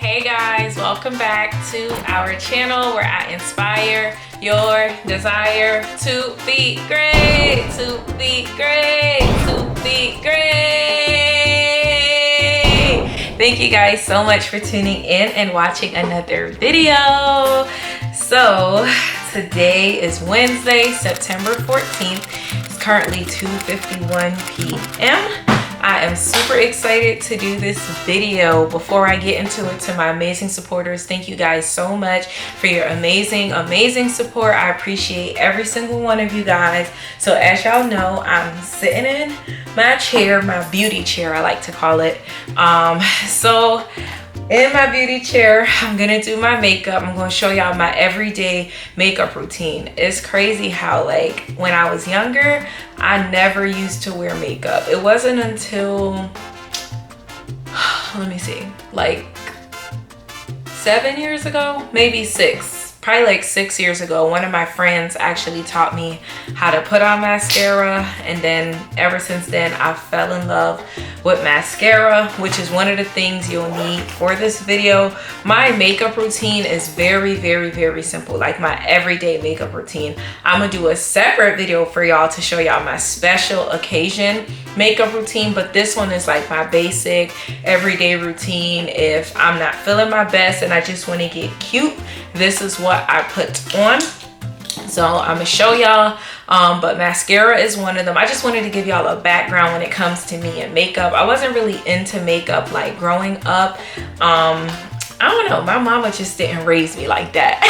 Hey guys, welcome back to our channel where I inspire your desire to be great, to be great, to be great. Thank you guys so much for tuning in and watching another video. So today is Wednesday, September 14th. It's currently 2:51 p.m. I am super excited to do this video. Before I get into it, to my amazing supporters, thank you guys so much for your amazing support. I appreciate every single one of you guys. So as y'all know, I'm sitting in my chair, my beauty chair I like to call it. So in my beauty chair, I'm gonna do my makeup. I'm gonna show y'all my everyday makeup routine. It's crazy how, like, when I was younger, I never used to wear makeup. It wasn't until, let me see, like 7 years ago, maybe 6. Probably like 6 years ago, one of my friends actually taught me how to put on mascara, and then ever since then I fell in love with mascara, which is one of the things you'll need for this video. My makeup routine is very simple, like my everyday makeup routine. I'm gonna do a separate video for y'all to show y'all my special occasion makeup routine, but this one is like my basic everyday routine. If I'm not feeling my best and I just want to get cute, this is what I put on. So I'm gonna show y'all, but mascara is one of them. I just wanted to give y'all a background when it comes to me and makeup. I wasn't really into makeup like growing up. I don't know, my mama just didn't raise me like that.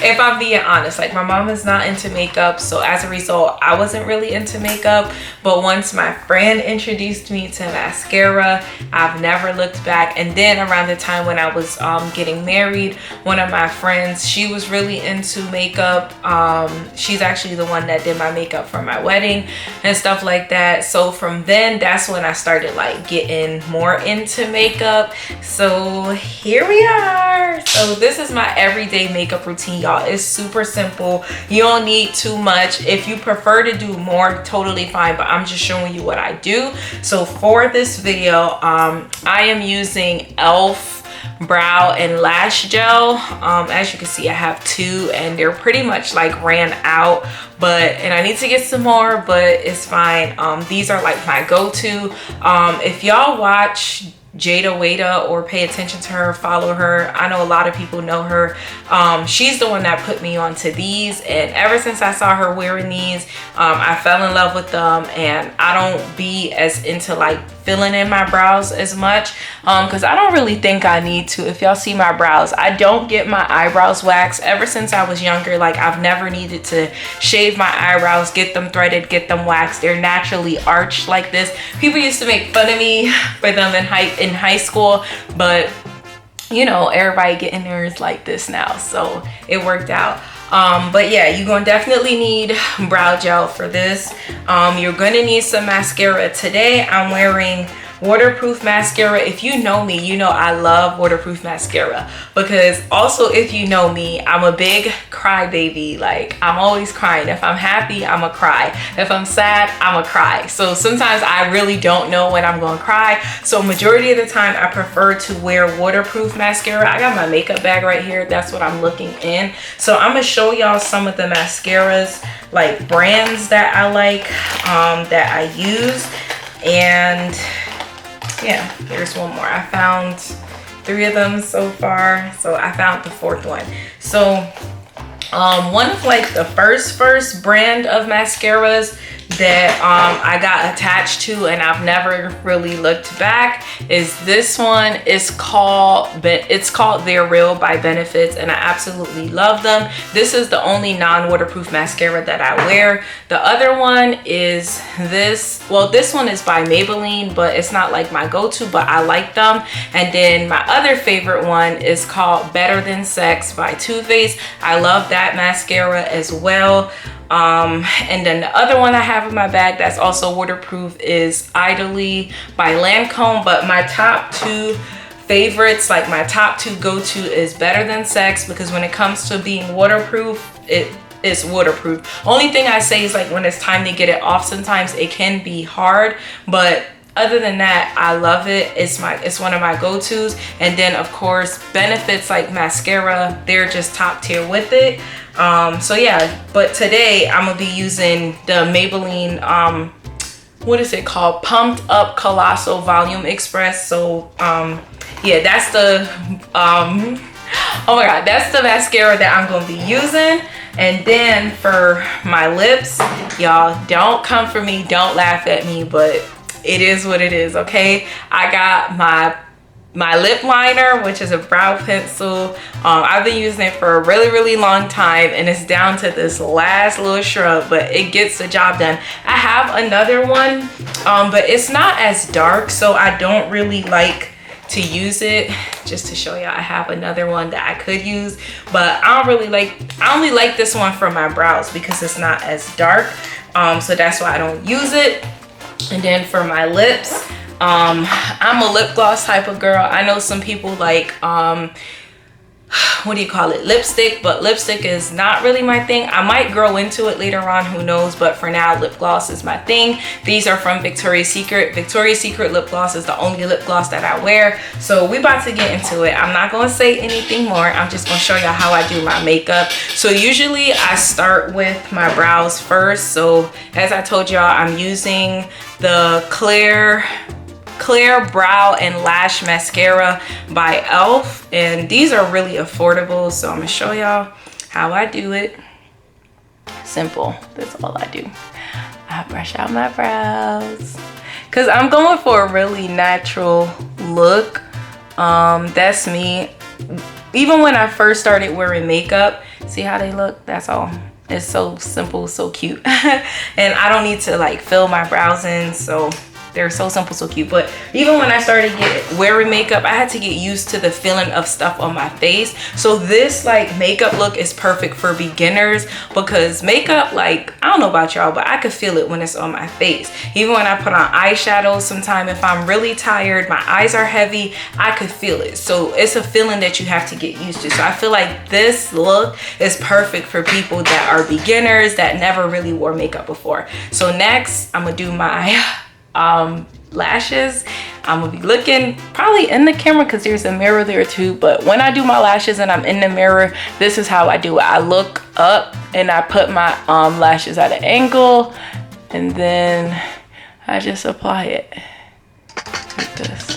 If I'm being honest, like, my mama's not into makeup, so as a result I wasn't really into makeup. But once my friend introduced me to mascara, I've never looked back. And then around the time when I was getting married, one of my friends, she was really into makeup. She's actually the one that did my makeup for my wedding and stuff like that. So from then, that's when I started like getting more into makeup. So here we are. So this is my everyday makeup routine, y'all. It's super simple. You don't need too much. If you prefer to do more, totally fine, but I'm just showing you what I do. So for this video, I am using e.l.f. brow and lash gel. As you can see, I have 2 and they're pretty much like ran out, and I need to get some more, but it's fine. These are like my go-to. If y'all watch Jada Wada or pay attention to her, follow her, I know a lot of people know her. She's the one that put me onto these, and ever since I saw her wearing these, I fell in love with them. And I don't be as into like filling in my brows as much, because I don't really think I need to. If y'all see my brows, I don't get my eyebrows waxed. Ever since I was younger, like, I've never needed to shave my eyebrows, get them threaded, get them waxed. They're naturally arched like this. People used to make fun of me for them in high school, but you know, everybody getting theirs like this now, so it worked out. But yeah, you're gonna definitely need brow gel for this. You're gonna need some mascara. Today I'm wearing waterproof mascara. If you know me, you know I love waterproof mascara, because also, if you know me, I'm a big crybaby. Like, I'm always crying. If I'm happy, I'm a cry. If I'm sad, I'm a cry. So sometimes I really don't know when I'm gonna cry. So majority of the time I prefer to wear waterproof mascara. I got my makeup bag right here. That's what I'm looking in. So I'm gonna show y'all some of the mascaras, like brands that I like, that I use. And yeah, here's one more. I found 3 of them so far, so I found the 4th one. So one of like the first brand of mascaras that I got attached to, and I've never really looked back, is this one. It's called They're Real by Benefits, and I absolutely love them. This is the only non-waterproof mascara that I wear. The other one is this. Well, this one is by Maybelline, but it's not like my go-to, but I like them. And then my other favorite one is called Better Than Sex by Too Faced. I love that mascara as well. And then the other one I have in my bag that's also waterproof is Idly by Lancome. But my top 2 favorites, like my top 2 go-to, is Better Than Sex, because when it comes to being waterproof, it is waterproof. Only thing I say is, like, when it's time to get it off, sometimes it can be hard, but other than that, I love it. It's one of my go-tos. And then of course, Benefits like mascara, they're just top tier with it. So yeah, but today I'm gonna be using the Maybelline, what is it called? Pumped Up Colossal Volume Express. So yeah, that's the oh my god, that's the mascara that I'm gonna be using. And then for my lips, y'all, don't come for me, don't laugh at me, but it is what it is, okay? I got my lip liner, which is a brow pencil. I've been using it for a really long time, and it's down to this last little shrub, but it gets the job done. I have another one, but it's not as dark, so I don't really like to use it. Just to show y'all, I have another one that I could use, but I only like this one for my brows because it's not as dark, so that's why I don't use it. And then for my lips, I'm a lip gloss type of girl. I know some people like what do you call it, lipstick, but lipstick is not really my thing. I might grow into it later on, who knows, but for now lip gloss is my thing. These are from Victoria's Secret. Victoria's Secret lip gloss is the only lip gloss that I wear. So we about to get into it. I'm not gonna say anything more. I'm just gonna show y'all how I do my makeup. So usually I start with my brows first. So as I told y'all, I'm using the Clear Brow and Lash Mascara by e.l.f. and these are really affordable, so I'm gonna show y'all how I do it. Simple, that's all I do. I brush out my brows because I'm going for a really natural look. That's me. Even when I first started wearing makeup, see how they look? That's all. It's so simple, so cute. And I don't need to like fill my brows in, so they're so simple, so cute. But even when I started wearing makeup, I had to get used to the feeling of stuff on my face. So this like makeup look is perfect for beginners because makeup, like, I don't know about y'all, but I could feel it when it's on my face. Even when I put on eyeshadow, sometimes if I'm really tired, my eyes are heavy, I could feel it. So it's a feeling that you have to get used to. So I feel like this look is perfect for people that are beginners that never really wore makeup before. So next, I'm gonna do my lashes. I'm gonna be looking probably in the camera because there's a mirror there too, but when I do my lashes and I'm in the mirror, this is how I do it. I look up and I put my lashes at an angle, and then I just apply it like this.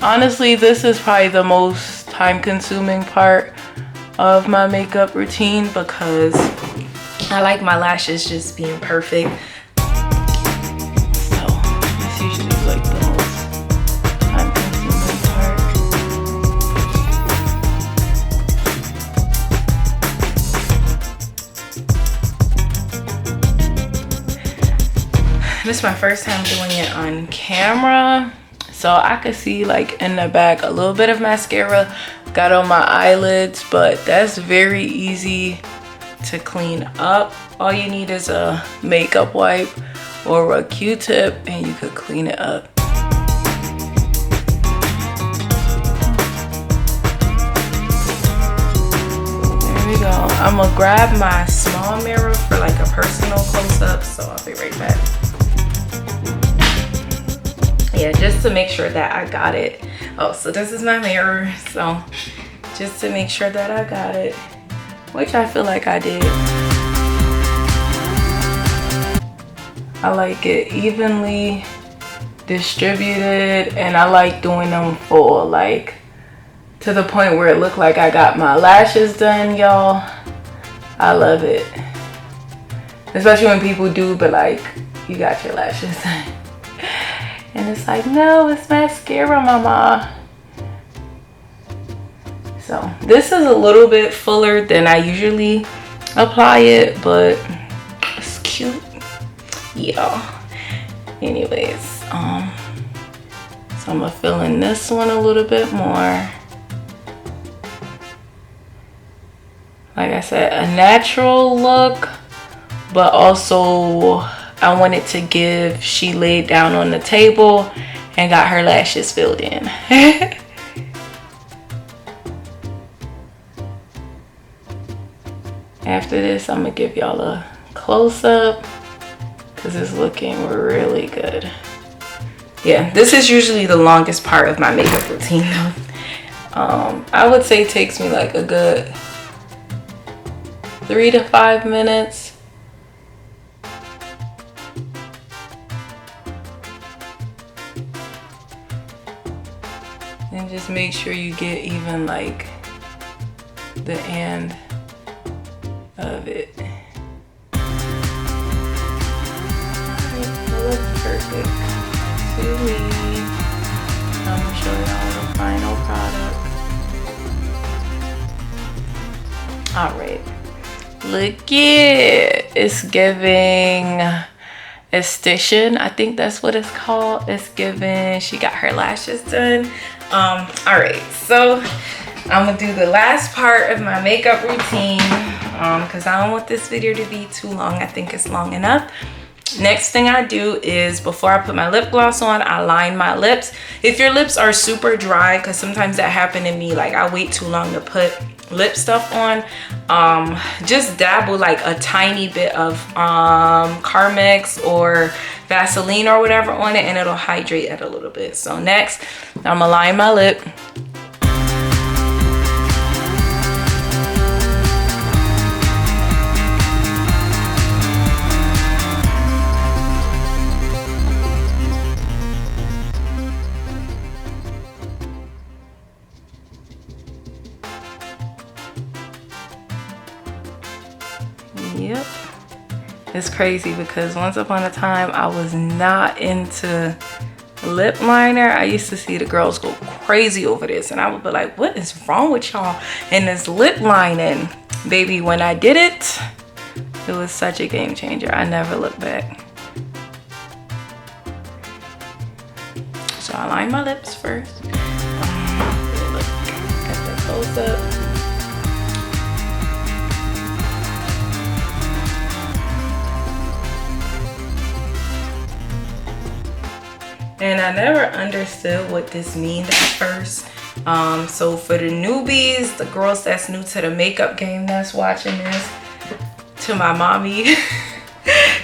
Honestly, this is probably the most time-consuming part of my makeup routine because I like my lashes just being perfect. So this usually is like the most time-consuming part. This is my first time doing it on camera. So I could see like in the back a little bit of mascara got on my eyelids, but that's very easy to clean up. All you need is a makeup wipe or a Q-tip and you could clean it up. There we go. I'm gonna grab my small mirror for like a personal close-up, so I'll be right back. Yeah, just to make sure that I got it. Oh, so this is my mirror. So just to make sure that I got it, which I feel like I did. I like it evenly distributed, and I like doing them full, like to the point where it looked like I got my lashes done, y'all. I love it. Especially when people do, but like, you got your lashes done. And it's like, no, it's mascara, mama. So this is a little bit fuller than I usually apply it, but it's cute. Yeah. Anyways, so I'm gonna fill in this one a little bit more. Like I said, a natural look, but also I wanted to give, she laid down on the table and got her lashes filled in. After this, I'm gonna give y'all a close-up because it's looking really good. Yeah, this is usually the longest part of my makeup routine though. I would say it takes me like a good 3 to 5 minutes. And just make sure you get even like the end of it. It looks perfect to me. I'm gonna show y'all the final product. All right, look it. It's giving esthetician. I think that's what it's called. It's giving. She got her lashes done. All right, so I'm gonna do the last part of my makeup routine because I don't want this video to be too long. I think it's long enough. Next thing I do is, before I put my lip gloss on, I line my lips. If your lips are super dry, because sometimes that happened to me, like I wait too long to put lip stuff on, just dabble like a tiny bit of Carmex or Vaseline or whatever on it, and it'll hydrate it a little bit. So next, I'm gonna line my lip. Yep, it's crazy because once upon a time I was not into lip liner. I used to see the girls go crazy over this and I would be like, what is wrong with y'all and this lip lining? Baby, when I did it, it was such a game changer. I never looked back. So I line my lips first. Look, got that close up. And I never understood what this means at first. So for the newbies, the girls that's new to the makeup game that's watching this, to my mommy,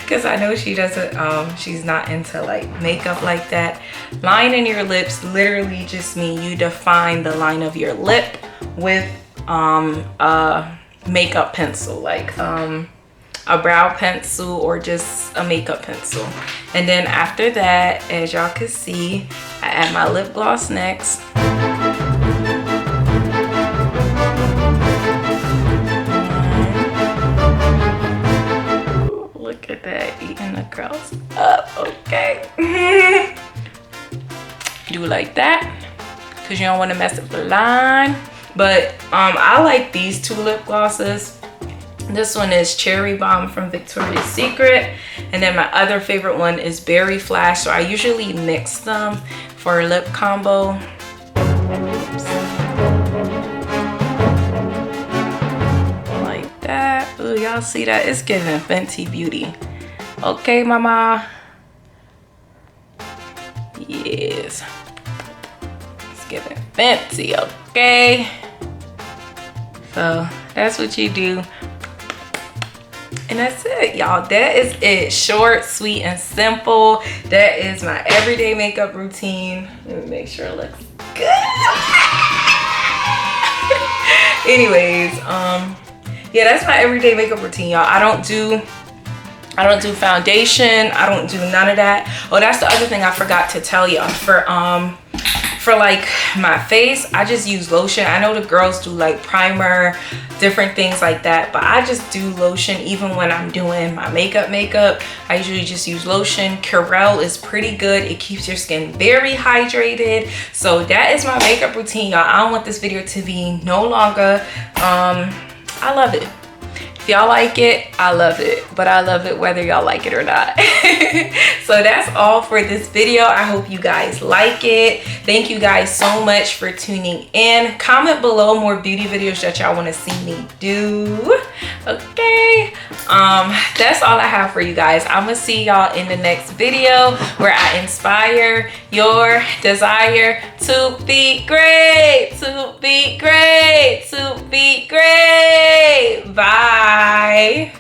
because I know she doesn't, she's not into like makeup like that. Lining your lips literally just mean you define the line of your lip with a makeup pencil, like a brow pencil or just a makeup pencil. And then after that, as y'all can see, I add my lip gloss next. Look at that, eating the curls up, okay. Do like that, because you don't want to mess up the line. But I like these two lip glosses. This one is Cherry Bomb from Victoria's Secret. And then my other favorite one is Berry Flash. So I usually mix them for a lip combo. Like that. Ooh, y'all see that? It's giving Fenty Beauty. Okay, mama. Yes. It's giving fancy, okay? So that's what you do. And that's it, y'all. That is it. Short, sweet, and simple. That is my everyday makeup routine. Let me make sure it looks good. Anyways, yeah, that's my everyday makeup routine, y'all. I don't do foundation. I don't do none of that. Oh, that's the other thing I forgot to tell y'all. For like my face, I just use lotion. I know the girls do like primer, different things like that, but I just do lotion even when I'm doing my makeup. I usually just use lotion. Curel is pretty good. It keeps your skin very hydrated. So that is my makeup routine, y'all. I don't want this video to be no longer. I love it. If y'all like it, I love it, but I love it whether y'all like it or not. So that's all for this video. I hope you guys like it. Thank you guys so much for tuning in. Comment below more beauty videos that y'all want to see me do. Okay, that's all I have for you guys. I'm gonna see y'all in the next video where I inspire your desire to be great, to be great, to be great. Bye.